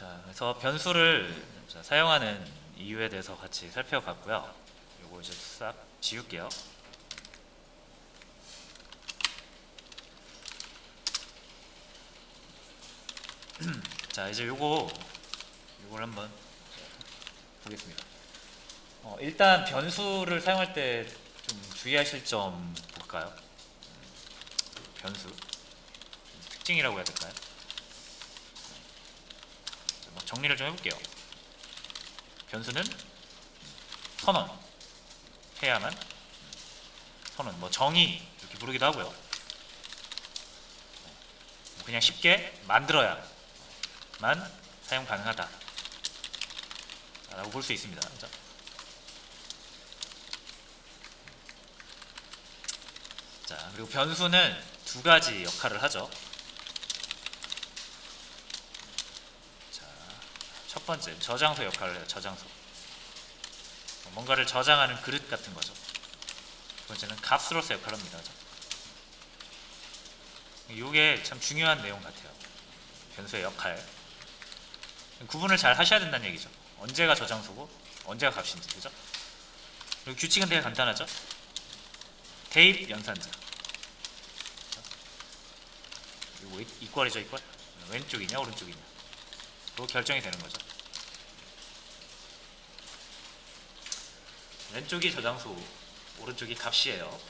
자, 그래서 변수를 사용하는 이유에 대해서 같이 살펴봤고요. 요거 이제 싹 지울게요. 자, 이제 요걸 한번 보겠습니다. 일단 변수를 사용할 때 좀 주의하실 점 볼까요? 변수 특징이라고 해야 될까요? 정리를 좀 해볼게요. 변수는 선언 해야만, 선언 정의 이렇게 부르기도 하고요. 그냥 쉽게 만들어야만 사용 가능하다 라고 볼 수 있습니다. 그렇죠? 자, 그리고 변수는 두 가지 역할을 하죠. 자, 첫 번째 저장소 역할을 해요. 저장소. 뭔가를 저장하는 그릇 같은 거죠. 두 번째는 값으로서 역할을 합니다. 이게 참 중요한 내용 같아요. 변수의 역할. 구분을 잘 하셔야 된다는 얘기죠. 언제가 저장소고 언제가 값인지. 그죠? 그리고 규칙은 되게 간단하죠. 대입 연산자. 이거 이퀄이죠, 이퀄. 왼쪽이냐 오른쪽이냐. 그거 결정이 되는 거죠. 왼쪽이 저장소, 오른쪽이 값이에요.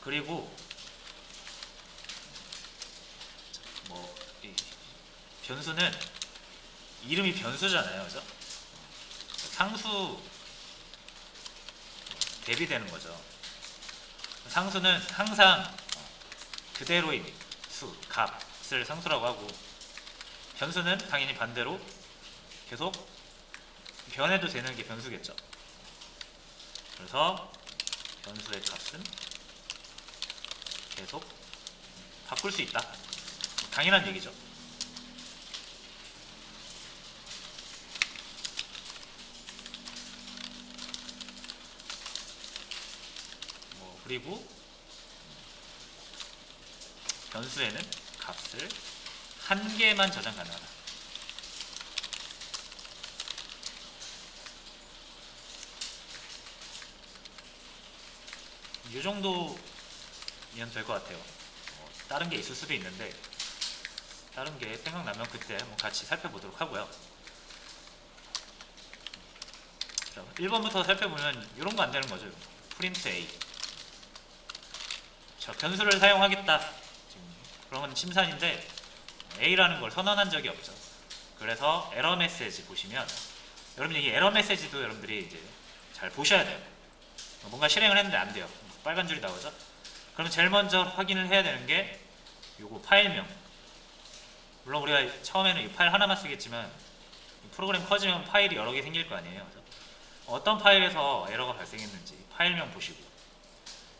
그리고 이 변수는 이름이 변수잖아요, 그죠? 상수 대비되는 거죠. 상수는 항상 그대로인 수, 값을 상수라고 하고, 변수는 당연히 반대로 계속 변해도 되는 게 변수겠죠. 그래서 변수의 값은 계속 바꿀 수 있다. 당연한 얘기죠. 그리고 변수에는 값을 한 개만 저장 가능하다. 이 정도면 될 것 같아요. 다른 게 있을 수도 있는데 다른 게 생각나면 그때 한번 같이 살펴보도록 하고요. 자, 1번부터 살펴보면 이런 거 안 되는 거죠. 프린트 A. 자, 변수를 사용하겠다. 지금 그런 건 심산인데 A라는 걸 선언한 적이 없죠. 그래서 에러 메시지 보시면, 여러분이 이 에러 메시지도 여러분들이 이제 잘 보셔야 돼요. 뭔가 실행을 했는데 안 돼요. 빨간 줄이 나오죠. 그럼 제일 먼저 확인을 해야 되는 게 요거 파일명. 물론 우리가 처음에는 이 파일 하나만 쓰겠지만 프로그램 커지면 파일이 여러 개 생길 거 아니에요. 그래서 어떤 파일에서 에러가 발생했는지 파일명 보시고,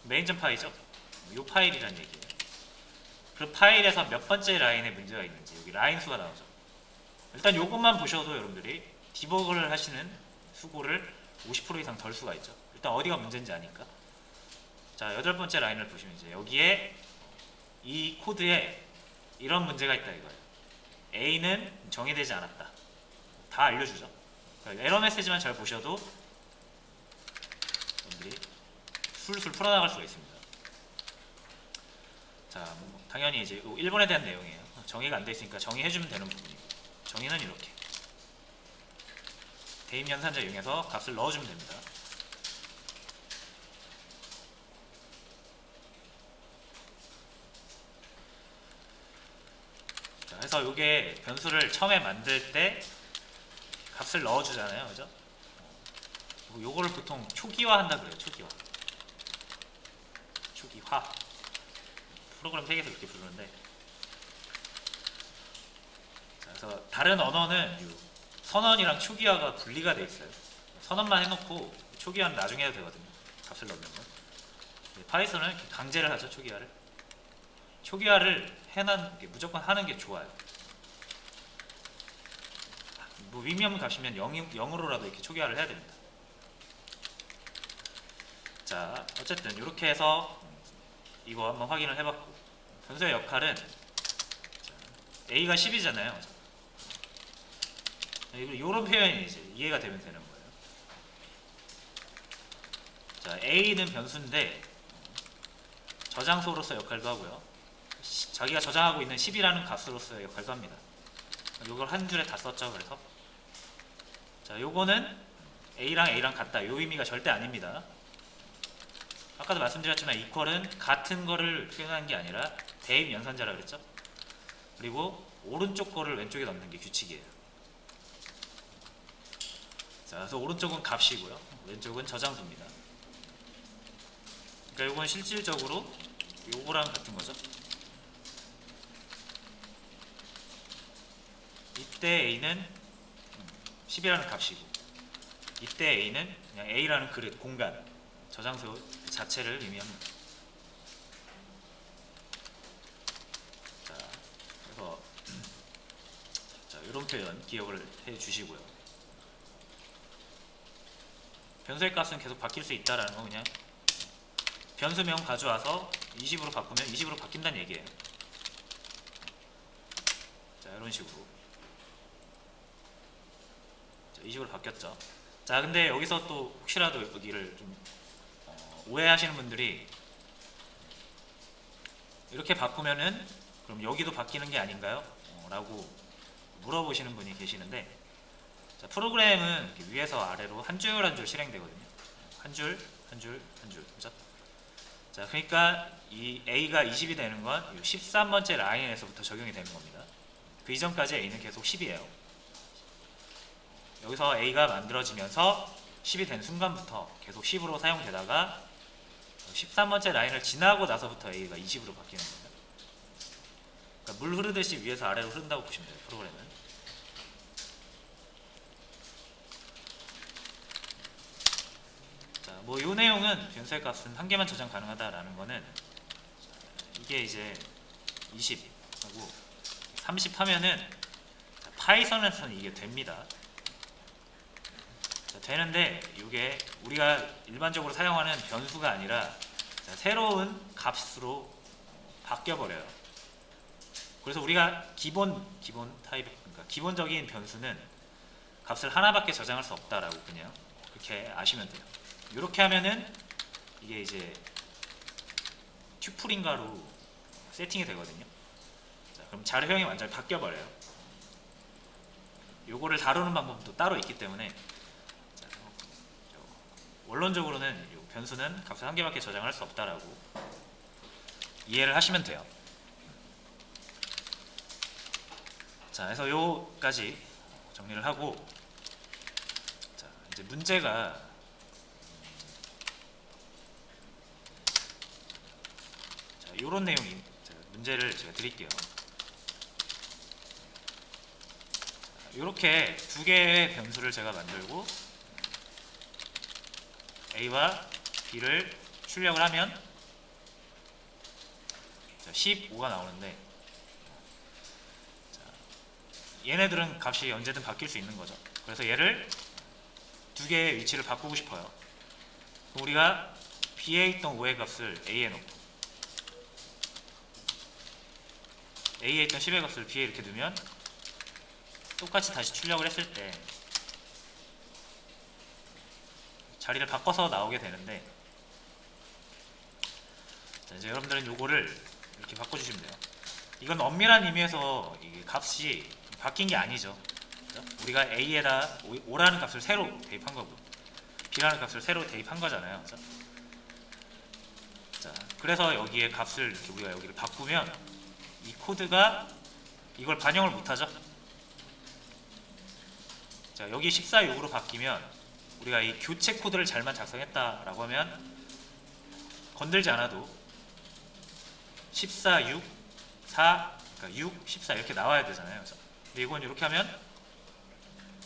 메인.py 파이죠. 이 파일이란 얘기예요. 그 파일에서 몇 번째 라인에 문제가 있는지 여기 라인 수가 나오죠. 일단 이것만 보셔도 여러분들이 디버그를 하시는 수고를 50% 이상 덜 수가 있죠. 일단 어디가 문제인지 아니까. 자, 8번째 라인을 보시면 이제 여기에 이 코드에 이런 문제가 있다 이거예요. A는 정의되지 않았다. 다 알려주죠. 에러 메시지만 잘 보셔도 여러분들이 술술 풀어나갈 수가 있습니다. 자, 당연히 이제 1번에 대한 내용이에요. 정의가 안 돼 있으니까 정의해주면 되는 부분이고, 정의는 이렇게 대입 연산자 이용해서 값을 넣어주면 됩니다. 자, 그래서 이게 변수를 처음에 만들 때 값을 넣어주잖아요, 그죠? 요거를 보통 초기화 한다 그래요. 초기화. 프로그램 세계에서 이렇게 부르는데, 자, 그래서 다른 언어는 선언이랑 초기화가 분리가 돼 있어요. 선언만 해놓고 초기화는 나중에 해도 되거든요. 값을 넣는 건. 파이썬은 강제를 하죠. 초기화를 무조건 하는 게 좋아요. 위험 값이면 0으로라도 이렇게 초기화를 해야 됩니다. 자, 어쨌든 이렇게 해서 이거 한번 확인을 해봤고, 변수의 역할은 A가 10이잖아요. 이런 표현이 이제 이해가 되면 되는 거예요. 자, A는 변수인데 저장소로서 역할도 하고요. 자기가 저장하고 있는 10이라는 값으로서의 역할도 합니다. 이걸 한 줄에 다 썼죠. 그래서 자, 요거는 A랑 같다. 요 의미가 절대 아닙니다. 아까도 말씀드렸지만 이퀄은 같은 거를 표현하는 게 아니라 대입 연산자라 그랬죠. 그리고 오른쪽 거를 왼쪽에 넣는 게 규칙이에요. 자, 그래서 오른쪽은 값이고요. 왼쪽은 저장소입니다. 그러니까 이건 실질적으로 요거랑 같은 거죠. 이때 A는 10이라는 값이고, 이때 A는 그냥 A라는 그릇, 공간, 저장소 자체를 의미합니다. 자, 그래서 자, 이런 표현 기억을 해 주시고요. 변수의 값은 계속 바뀔 수 있다라는 거 그냥 변수명 가져와서 20으로 바꾸면 20으로 바뀐다는 얘기예요. 자, 이런 식으로. 자, 20으로 바뀌었죠. 자, 근데 여기서 또 혹시라도 여기를 좀 오해하시는 분들이 이렇게 바꾸면은 그럼 여기도 바뀌는 게 아닌가요? 라고 물어보시는 분이 계시는데, 자, 프로그램은 이렇게 위에서 아래로 한 줄 한 줄 실행되거든요. 한 줄, 한 줄, 한 줄. 그죠? 자, 그러니까 이 A가 20이 되는 건 13번째 라인에서부터 적용이 되는 겁니다. 그 이전까지 A는 계속 10이에요. 여기서 A가 만들어지면서 10이 된 순간부터 계속 10으로 사용되다가 13번째 라인을 지나고 나서부터 A가 20으로 바뀌는 겁니다. 그러니까 물 흐르듯이 위에서 아래로 흐른다고 보시면 돼요, 프로그램은. 자, 뭐 이 내용은 변수의 값은 한 개만 저장 가능하다라는 거는 이게 이제 20하고 30 하면은 파이썬에서는 이게 됩니다. 자, 되는데 이게 우리가 일반적으로 사용하는 변수가 아니라 새로운 값으로 바뀌어 버려요. 그래서 우리가 기본 타입, 그러니까 기본적인 변수는 값을 하나밖에 저장할 수 없다라고 그냥 그렇게 아시면 돼요. 이렇게 하면은 이게 이제 튜플인가로 세팅이 되거든요. 자, 그럼 자료형이 완전히 바뀌어 버려요. 요거를 다루는 방법도 따로 있기 때문에, 자, 원론적으로는 요 변수는 값을 한 개밖에 저장할 수 없다라고 이해를 하시면 돼요. 자, 그래서 요까지 정리를 하고, 자, 이제 문제가 자, 요런 내용이, 문제를 제가 드릴게요. 이렇게 두 개의 변수를 제가 만들고 A와 B를 출력을 하면 15가 나오는데, 자, 얘네들은 값이 언제든 바뀔 수 있는 거죠. 그래서 얘를 두 개의 위치를 바꾸고 싶어요. 우리가 B에 있던 5의 값을 A에 놓고 A에 있던 10의 값을 B에 이렇게 두면 똑같이 다시 출력을 했을 때 자리를 바꿔서 나오게 되는데, 자, 이제 여러분들은 요거를 이렇게 바꿔주시면 돼요. 이건 엄밀한 의미에서 이게 값이 바뀐 게 아니죠. 그죠? 우리가 A에다 5라는 값을 새로 대입한 거고 B라는 값을 새로 대입한 거잖아요. 그죠? 자, 그래서 여기에 값을 이렇게 우리가 여기를 바꾸면 이 코드가 이걸 반영을 못하죠. 자, 여기 14.6으로 바뀌면 우리가 이 교체 코드를 잘만 작성했다라고 하면 건들지 않아도 14, 6, 4, 그러니까 6, 14 이렇게 나와야 되잖아요. 근데 이건 이렇게 하면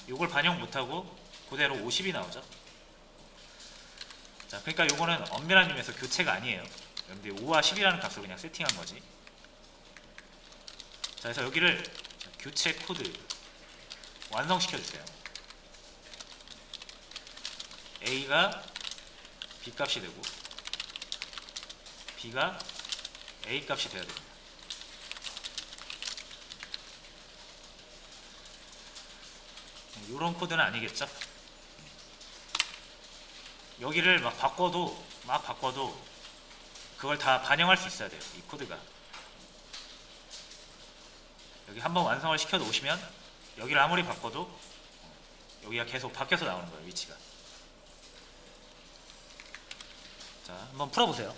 이걸 반영 못하고 그대로 50이 나오죠. 자, 그러니까 이거는 엄밀한 의미에서 교체가 아니에요. 근데 5와 10이라는 값을 그냥 세팅한 거지. 자, 그래서 여기를 교체 코드 완성시켜 주세요. A가 B 값이 되고 B가 A 값이 돼야 됩니다. 이런 코드는 아니겠죠? 여기를 막 바꿔도 그걸 다 반영할 수 있어야 돼요. 이 코드가. 여기 한번 완성을 시켜 놓으시면 여기를 아무리 바꿔도 여기가 계속 바뀌어서 나오는 거예요. 위치가. 자, 한번 풀어보세요.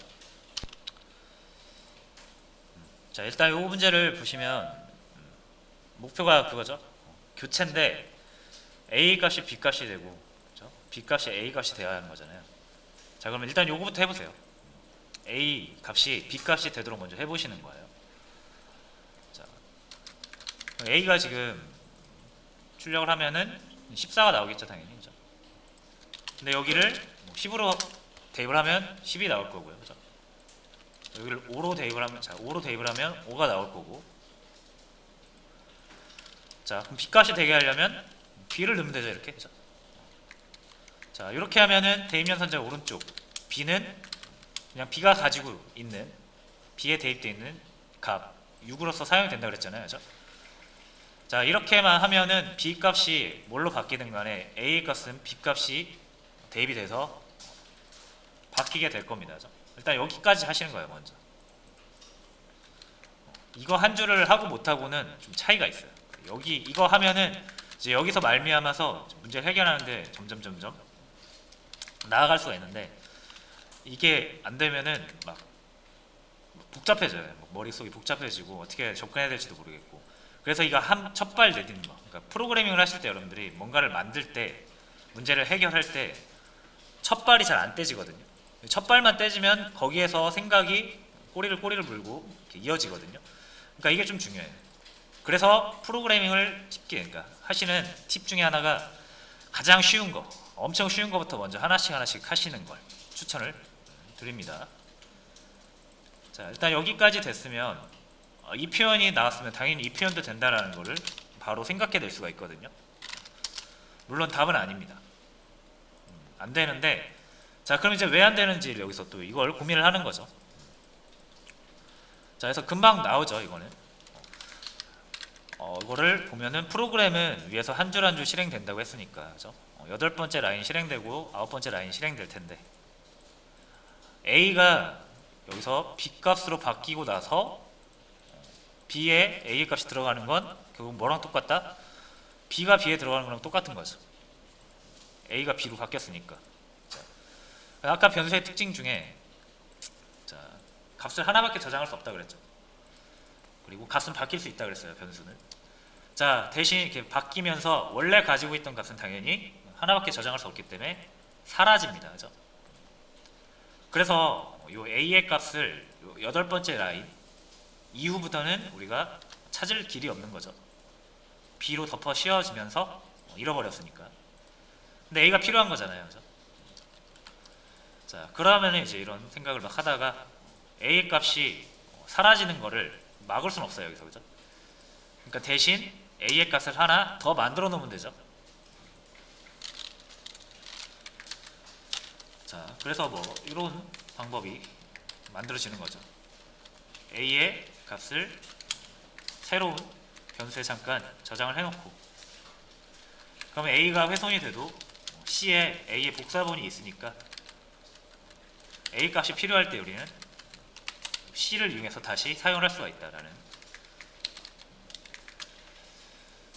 자, 일단 이 문제를 보시면 목표가 그거죠. 교체인데 A 값이 B 값이 되고, 그렇죠? B 값이 A 값이 되어야 하는 거잖아요. 자, 그러면 일단 요거부터 해보세요. A 값이 B 값이 되도록 먼저 해보시는 거예요. 자, A가 지금 출력을 하면은 14가 나오겠죠, 당연히. 그죠? 근데 여기를 10으로 대입을 하면 10이 나올 거고요. 그죠? 여기를 5로 대입을 하면, 자, 5로 대입을 하면 5가 나올 거고. 자, 그럼 B 값이 되게 하려면 B를 넣으면 되죠, 이렇게. 그죠? 자, 이렇게 하면은 대입연산자 오른쪽 B는 그냥 B가 가지고 있는, B에 대입되어 있는 값 6으로서 사용이 된다고 그랬잖아요. 그죠? 자, 이렇게만 하면은 B 값이 뭘로 바뀌든 간에 A 값은 B 값이 대입이 돼서 바뀌게 될 겁니다. 그죠? 일단 여기까지 하시는 거예요, 먼저. 이거 한 줄을 하고 못하고는 좀 차이가 있어요. 여기 이거 하면은 이제 여기서 말미암아서 문제를 해결하는데 점점 나아갈 수가 있는데, 이게 안 되면은 막 복잡해져요. 머릿속이 복잡해지고 어떻게 접근해야 될지도 모르겠고. 그래서 이거 첫발 내딛는 거. 그러니까 프로그래밍을 하실 때 여러분들이 뭔가를 만들 때, 문제를 해결할 때 첫 발이 잘 안 떼지거든요. 첫 발만 떼지면 거기에서 생각이 꼬리를 물고 이렇게 이어지거든요. 그러니까 이게 좀 중요해요. 그래서 프로그래밍을 쉽게, 그러니까 하시는 팁 중에 하나가 가장 쉬운 거, 엄청 쉬운 거부터 먼저 하나씩 하시는 걸 추천을 드립니다. 자, 일단 여기까지 됐으면 이 표현이 나왔으면 당연히 이 표현도 된다라는 거를 바로 생각해 낼 수가 있거든요. 물론 답은 아닙니다. 안 되는데, 자, 그럼 이제 왜 안 되는지 여기서 또 이걸 고민을 하는 거죠. 자, 그래서 금방 나오죠, 이거는. 이거를 보면은 프로그램은 위에서 한 줄 한 줄 실행된다고 했으니까, 그죠? 8번째 라인 실행되고 9번째 라인 실행될 텐데, A가 여기서 B 값으로 바뀌고 나서 B에 A의 값이 들어가는 건 결국 뭐랑 똑같다? B가 B에 들어가는 거랑 똑같은 거죠. A가 B로 바뀌었으니까. 자, 아까 변수의 특징 중에, 자, 값을 하나밖에 저장할 수 없다 그랬죠. 그리고 값은 바뀔 수 있다 그랬어요, 변수는. 자, 대신 이렇게 바뀌면서 원래 가지고 있던 값은 당연히 하나밖에 저장할 수 없기 때문에 사라집니다. 그죠? 그래서 요 A의 값을 요 8번째 라인 이후부터는 우리가 찾을 길이 없는 거죠. B로 덮어 씌워지면서 잃어버렸으니까. 근데 A가 필요한 거잖아요. 그죠? 자, 그러면 이제 이런 생각을 막 하다가 A의 값이 사라지는 거를 막을 수는 없어요, 여기서. 그죠? 그러니까 대신 A의 값을 하나 더 만들어 놓으면 되죠. 자, 그래서 뭐 이런 방법이 만들어지는 거죠. A의 값을 새로운 변수에 잠깐 저장을 해놓고, 그러면 A가 훼손이 돼도 C에 A의 복사본이 있으니까 A 값이 필요할 때 우리는 C를 이용해서 다시 사용을 할 수가 있다라는.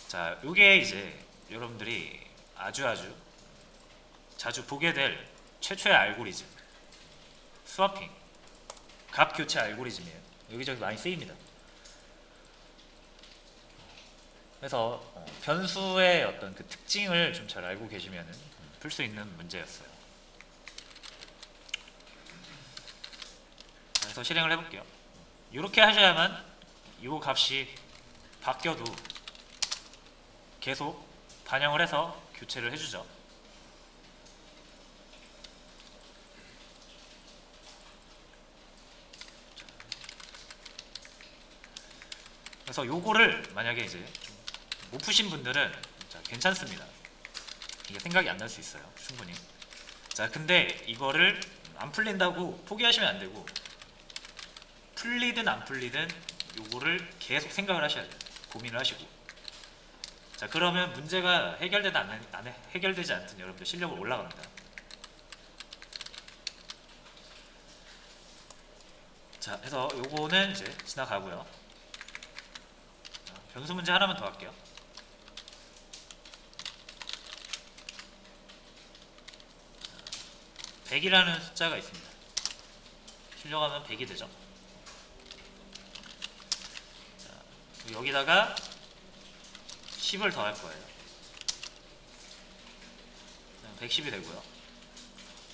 자, 요게 이제 여러분들이 아주 자주 보게 될 최초의 알고리즘, 스와핑, 값 교체 알고리즘이에요. 여기저기 많이 쓰입니다. 그래서 변수의 어떤 그 특징을 좀 잘 알고 계시면 풀 수 있는 문제였어요. 그래서 실행을 해볼게요. 이렇게 하셔야만 이 값이 바뀌어도 계속 반영을 해서 교체를 해주죠. 그래서 요거를 만약에 이제 못 푸신 분들은 자, 괜찮습니다. 이게 생각이 안 날 수 있어요, 충분히. 자, 근데 이거를 안 풀린다고 포기하시면 안 되고, 풀리든 안 풀리든 요거를 계속 생각을 하셔야 돼요. 고민을 하시고. 자, 그러면 문제가 해결되지 않든 여러분들 실력은 올라갑니다. 자, 해서 요거는 이제 지나가고요. 자, 변수 문제 하나만 더 할게요. 100이라는 숫자가 있습니다. 출력하면 100이 되죠. 자, 여기다가 10을 더할 거예요. 110이 되고요.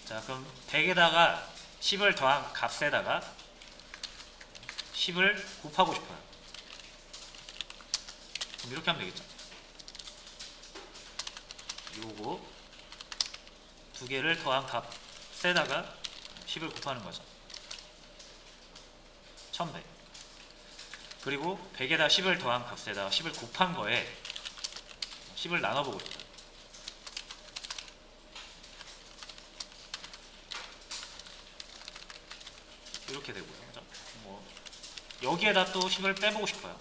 자, 그럼 100에다가 10을 더한 값에다가 10을 곱하고 싶어요. 그럼 이렇게 하면 되겠죠. 요거 두 개를 더한 값에다가 10을 곱하는 거죠. 1100. 그리고 100에다 10을 더한 값에다가 10을 곱한 거에 10을 나눠보고 싶어요. 이렇게 되고요. 그죠? 뭐 여기에다 또 10을 빼보고 싶어요.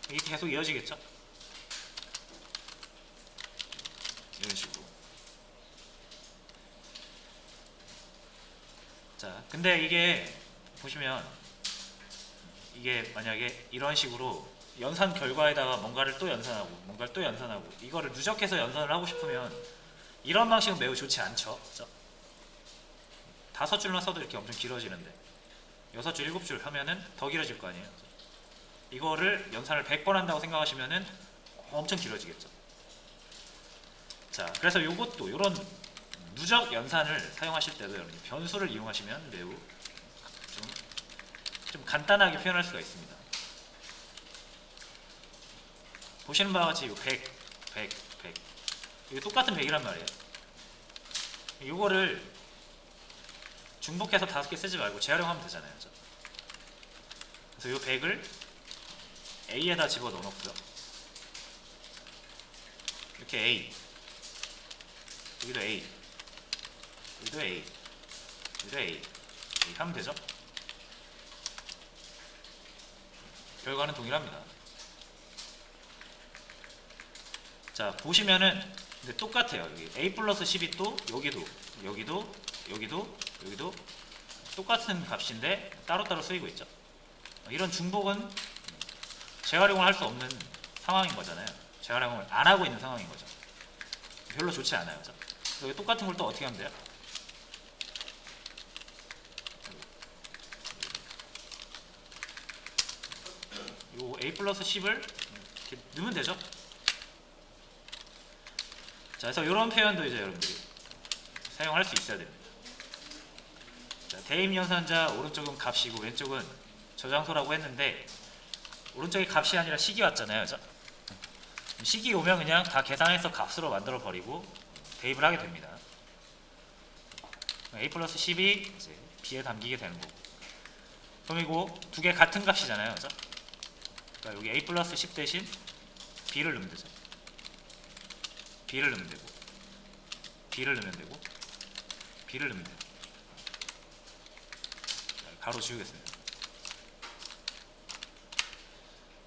이게 계속 이어지겠죠? 이런 식으로. 자, 근데 이게 보시면 이게 만약에 이런 식으로 연산 결과에다가 뭔가를 또 연산하고 뭔가를 또 연산하고 이거를 누적해서 연산을 하고 싶으면 이런 방식은 매우 좋지 않죠. 그죠? 5줄만 써도 이렇게 엄청 길어지는데 6줄, 7줄 하면은 더 길어질 거 아니에요. 이거를 연산을 100번 한다고 생각하시면은 엄청 길어지겠죠. 자, 그래서 요것도 요런 누적 연산을 사용하실 때도 여러분 변수를 이용하시면 매우 좀 간단하게 표현할 수가 있습니다. 보시는 바와 같이 이거 100, 100, 100 이거 똑같은 100이란 말이에요. 이거를 중복해서 5개 쓰지 말고 재활용하면 되잖아요. 그죠? 그래서 이 100을 A에다 집어넣어 놓고요. 이렇게 A, 여기도 A, 여기도 A, 여기도 A, A 하면 되죠? 결과는 동일합니다. 자, 보시면은 근데 똑같아요. 여기 A 플러스 10이 또 여기도 여기도 여기도 여기도 똑같은 값인데 따로따로 쓰이고 있죠. 이런 중복은 재활용을 할 수 없는 상황인 거잖아요. 재활용을 안 하고 있는 상황인 거죠. 별로 좋지 않아요. 그죠? 여기 똑같은 걸 또 어떻게 하면 돼요? 요 A 플러스 10을 이렇게 넣으면 되죠. 자, 그래서 이런 표현도 이제 여러분들이 사용할 수 있어야 됩니다. 자, 대입 연산자 오른쪽은 값이고 왼쪽은 저장소라고 했는데 오른쪽이 값이 아니라 식이 왔잖아요. 그죠? 식이 오면 그냥 다 계산해서 값으로 만들어 버리고 대입을 하게 됩니다. A 플러스 10이 이제 B에 담기게 되는 거고. 그럼 이거 두 개 같은 값이잖아요. 그죠? 그러니까 여기 A 플러스 10 대신 B를 넣으면 되죠. B를 넣으면 되고 B를 넣으면 되고 B를 넣으면 되고 가로 지우겠습니다.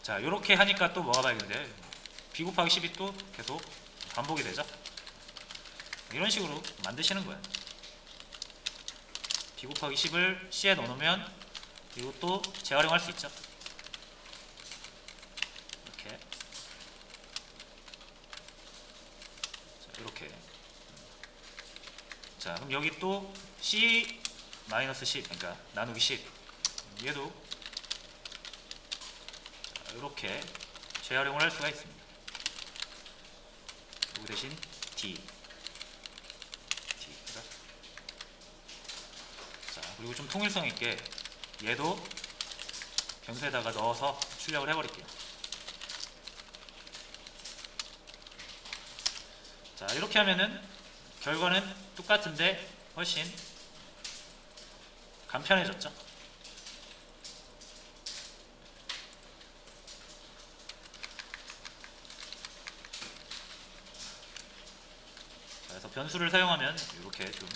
자, 요렇게 하니까 또 뭐가 발견돼요? B 곱하기 10이 또 계속 반복이 되죠. 이런 식으로 만드시는 거예요. B 곱하기 10을 C에 넣어놓으면 이것도 재활용할 수 있죠. 이렇게. 자, 이렇게. 자, 그럼 여기 또 C 마이너스 10, 그러니까 나누기 10. 얘도 이렇게 재활용을 할 수가 있습니다. 이 대신 D. D가. 자, 그리고 좀 통일성 있게 얘도 변수에다가 넣어서 출력을 해버릴게요. 자, 이렇게 하면은 결과는 똑같은데 훨씬 간편해졌죠. 자, 그래서 변수를 사용하면 이렇게 좀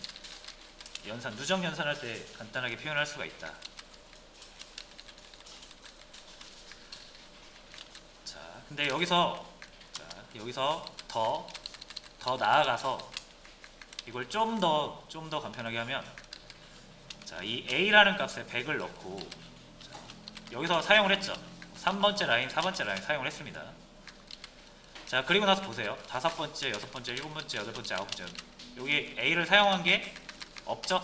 연산, 누적 연산할 때 간단하게 표현할 수가 있다. 근데 여기서 더 나아가서 이걸 좀 더 간편하게 하면, 자, 이 a라는 값에 100을 넣고, 자, 여기서 사용을 했죠. 3번째 라인, 4번째 라인 사용을 했습니다. 자, 그리고 나서 보세요. 5번째, 6번째, 7번째, 8번째, 9번째, 여기 a를 사용한 게 없죠.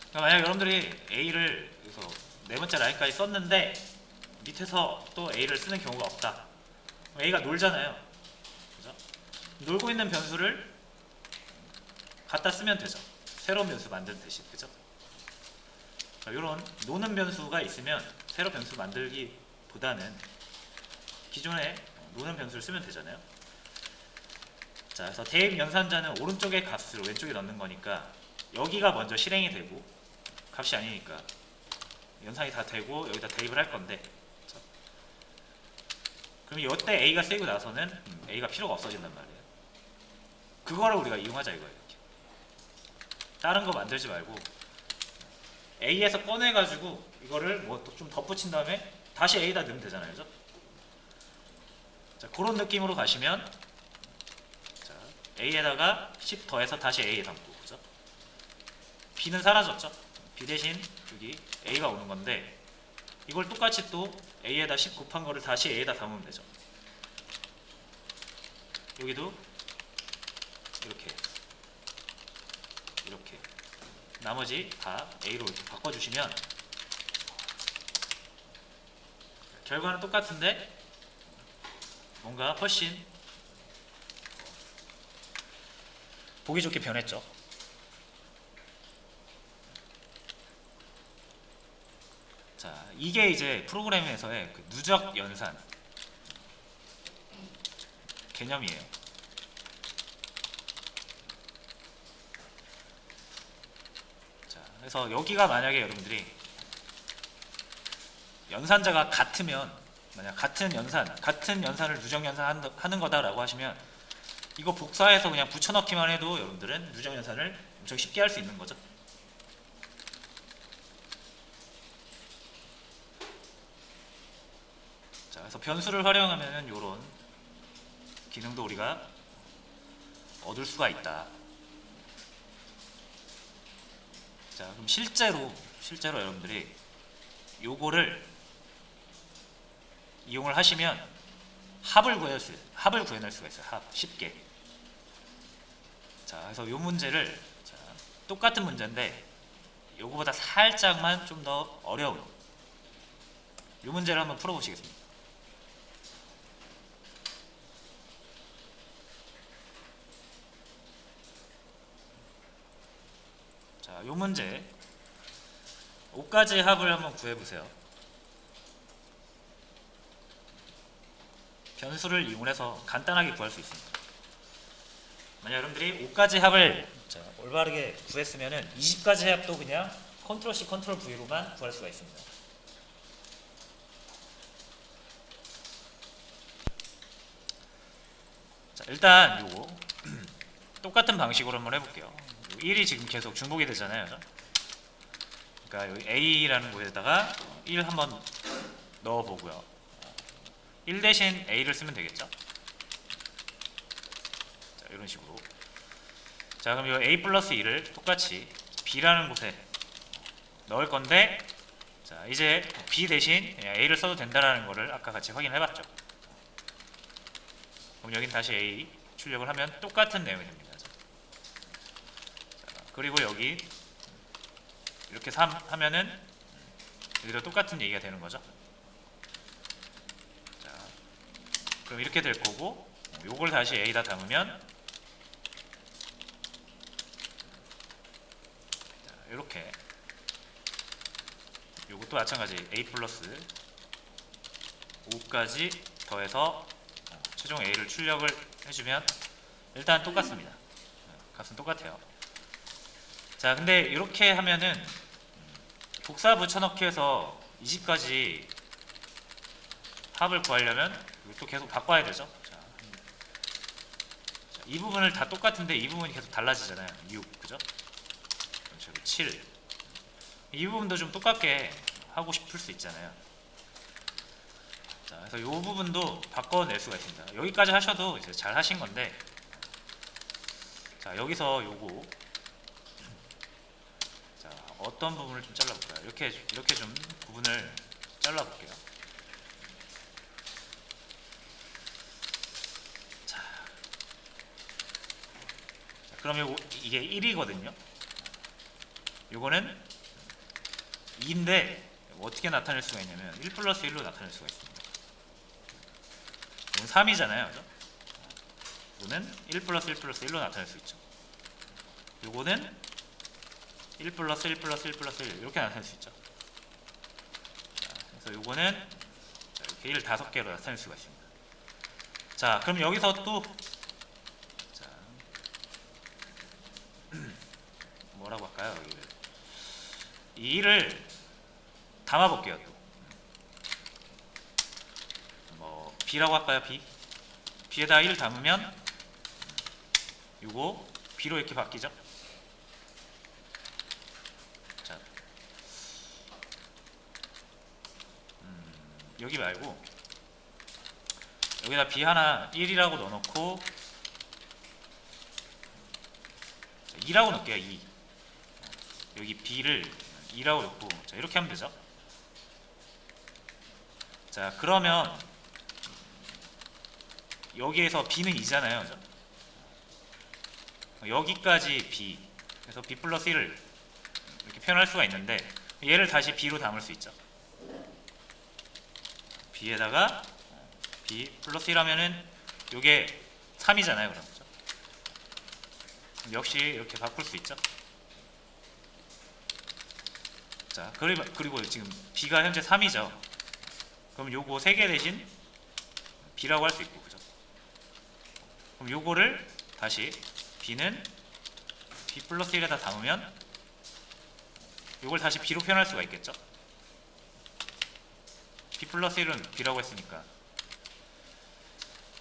그러니까 만약 여러분들이 a를 여기서 4번째 라인까지 썼는데 밑에서 또 a를 쓰는 경우가 없다. a가 놀잖아요. 그죠? 놀고 있는 변수를 갖다 쓰면 되죠. 새로운 변수 만드는 대신. 그죠? 이런 노는 변수가 있으면 새로 변수 만들기보다는 기존에 노는 변수를 쓰면 되잖아요. 자, 그래서 대입 연산자는 오른쪽의 값을 왼쪽에 넣는 거니까 여기가 먼저 실행이 되고, 값이 아니니까 연산이 다 되고 여기다 대입을 할 건데, 그럼 이때 a가 쓰이고 나서는 a가 필요가 없어진단 말이에요. 그거를 우리가 이용하자 이거예요. 이렇게. 다른 거 만들지 말고 a에서 꺼내가지고 이거를 뭐 좀 덧붙인 다음에 다시 a에다 넣으면 되잖아요. 그죠? 자, 그런 느낌으로 가시면, 자, a에다가 10 더해서 다시 a에 담고, 그죠? b는 사라졌죠? b 대신 여기 a가 오는 건데, 이걸 똑같이 또 a에다 10 곱한 거를 다시 a에다 담으면 되죠. 여기도 이렇게 나머지 다 a로 이렇게 바꿔주시면 결과는 똑같은데 뭔가 훨씬 보기 좋게 변했죠. 자, 이게 이제 프로그램에서의 그 누적 연산 개념이에요. 자, 그래서 여기가 만약에 여러분들이 연산자가 같으면, 만약 같은 연산을 누적 연산하는 거다라고 하시면 이거 복사해서 그냥 붙여넣기만 해도 여러분들은 누적 연산을 엄청 쉽게 할 수 있는 거죠. 자, 그래서 변수를 활용하면 이런 기능도 우리가 얻을 수가 있다. 자, 그럼 실제로 여러분들이 요거를 이용을 하시면 합을 구해낼 수가 있어요. 합 쉽게. 자, 그래서 요 문제를, 자, 똑같은 문제인데 요거보다 살짝만 좀 더 어려운 요 문제를 한번 풀어보시겠습니다. 자, 요 문제 5가지 합을 한번 구해보세요. 변수를 이용해서 간단하게 구할 수 있습니다. 만약 여러분들이 5가지 합을 올바르게 구했으면 20가지 합도 그냥 컨트롤 C 컨트롤 V로만 구할 수가 있습니다. 자, 일단 요거 똑같은 방식으로 한번 해볼게요. 1이 지금 계속 중복이 되잖아요. 그러니까 여기 A라는 곳에다가 1 한번 넣어보고요. 1 대신 A를 쓰면 되겠죠. 자, 이런 식으로. 자, 그럼 이 A 플러스 2를 똑같이 B라는 곳에 넣을 건데, 자, 이제 B 대신 그냥 A를 써도 된다라는 거를 아까 같이 확인해봤죠. 그럼 여긴 다시 A 출력을 하면 똑같은 내용이 됩니다. 자, 그리고 여기 이렇게 3 하면은 여기도 똑같은 얘기가 되는 거죠. 자, 그럼 이렇게 될 거고, 요걸 다시 A에다 담으면 이렇게, 요것도 마찬가지 A 플러스 5까지 더해서 최종 A를 출력을 해주면 일단 똑같습니다. 값은 똑같아요. 자, 근데 이렇게 하면은 복사 붙여넣기 해서 20가지 합을 구하려면 또 계속 바꿔야 되죠. 자, 이 부분을 다 똑같은데 이 부분이 계속 달라지잖아요. 6, 그죠? 7. 이 부분도 좀 똑같게 하고 싶을 수 있잖아요. 자, 그래서 이 부분도 바꿔낼 수가 있습니다. 여기까지 하셔도 이제 잘 하신 건데, 자, 여기서 요거, 자, 어떤 부분을 좀 잘라볼까요? 이렇게 좀 부분을 잘라볼게요. 자, 그럼 이게 1이거든요. 요거는 2인데 어떻게 나타낼 수가 있냐면 1 플러스 1로 나타낼 수가 있습니다. 이건 3이잖아요. 그죠? 이거는 1 플러스 1 플러스 1로 나타낼 수 있죠. 요거는 1 플러스 1 플러스 1 플러스 1 이렇게 나타낼 수 있죠. 자, 그래서 요거는 이렇게 1 5개로 나타낼 수가 있습니다. 자, 그럼 여기서 또 자, 뭐라고 할까요? 여기를 이 1을 담아볼게요. 또 뭐 B라고 할까요? B에다 1 담으면 요거 B로 이렇게 바뀌죠. 자, 여기 말고 여기다 B 하나 1이라고 넣어놓고 2라고 넣을게요. 2. 여기 B를 2라고 넣고, 자, 이렇게 하면 되죠. 자, 그러면 여기에서 B는 2잖아요. 그죠? 여기까지 B, 그래서 B 플러스 1을 이렇게 표현할 수가 있는데, 얘를 다시 B로 담을 수 있죠. B에다가 B 플러스 1 하면은 요게 3이잖아요. 그럼 그죠? 역시 이렇게 바꿀 수 있죠. 자, 그리고 지금 B가 현재 3이죠. 그럼 요거 3개 대신 B라고 할 수 있고, 그죠? 그럼 요거를 다시 B는 B 플러스 1에다 담으면 요걸 다시 B로 표현할 수가 있겠죠? B 플러스 1은 B라고 했으니까.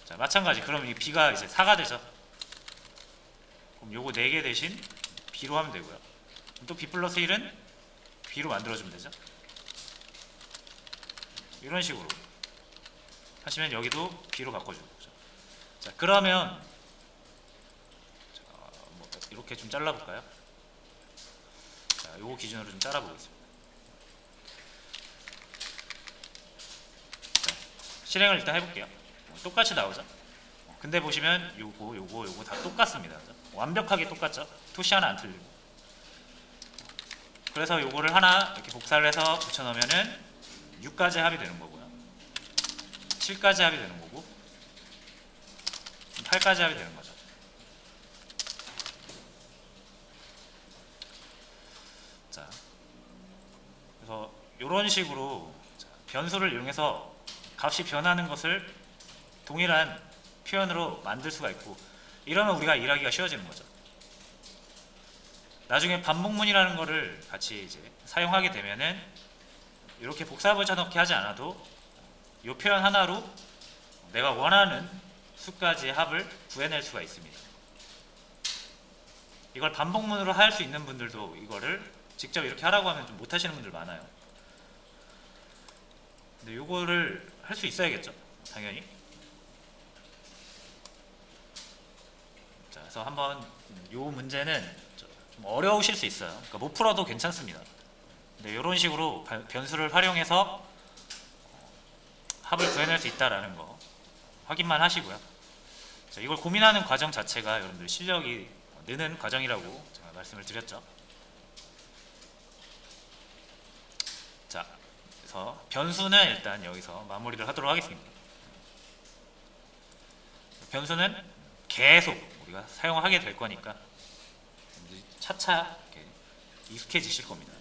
자, 마찬가지. 그럼 이 B가 이제 4가 되죠. 그럼 요거 4개 대신 B로 하면 되고요. 또 B 플러스 1은 B로 만들어주면 되죠. 이런 식으로 하시면 여기도 B로 바꿔주고. 자, 그러면 자, 뭐 이렇게 좀 잘라볼까요? 자, 요거 기준으로 좀 잘라보겠습니다. 자, 실행을 일단 해볼게요. 똑같이 나오죠? 근데 보시면 요거 다 똑같습니다. 완벽하게 똑같죠? 토시 하나 안 틀리고. 그래서 요거를 하나 이렇게 복사를 해서 붙여넣으면은 6까지 합이 되는 거고요. 7까지 합이 되는 거고 8까지 합이 되는 거죠. 자, 그래서 이런 식으로 변수를 이용해서 값이 변하는 것을 동일한 표현으로 만들 수가 있고, 이러면 우리가 일하기가 쉬워지는 거죠. 나중에 반복문이라는 거를 같이 이제 사용하게 되면은 이렇게 복사 붙여넣기 하지 않아도 이 표현 하나로 내가 원하는 수까지의 합을 구해낼 수가 있습니다. 이걸 반복문으로 할 수 있는 분들도 이거를 직접 이렇게 하라고 하면 좀 못하시는 분들 많아요. 근데 이거를 할 수 있어야겠죠, 당연히. 자, 그래서 한번 이 문제는 좀 어려우실 수 있어요. 그러니까 못 풀어도 괜찮습니다. 근데 이런 식으로 변수를 활용해서 합을 구해낼 수 있다라는 거 확인만 하시고요. 자, 이걸 고민하는 과정 자체가 여러분들 실력이 느는 과정이라고 제가 말씀을 드렸죠. 자, 그래서 변수는 일단 여기서 마무리를 하도록 하겠습니다. 변수는 계속 우리가 사용하게 될 거니까 차차 이렇게 익숙해지실 겁니다.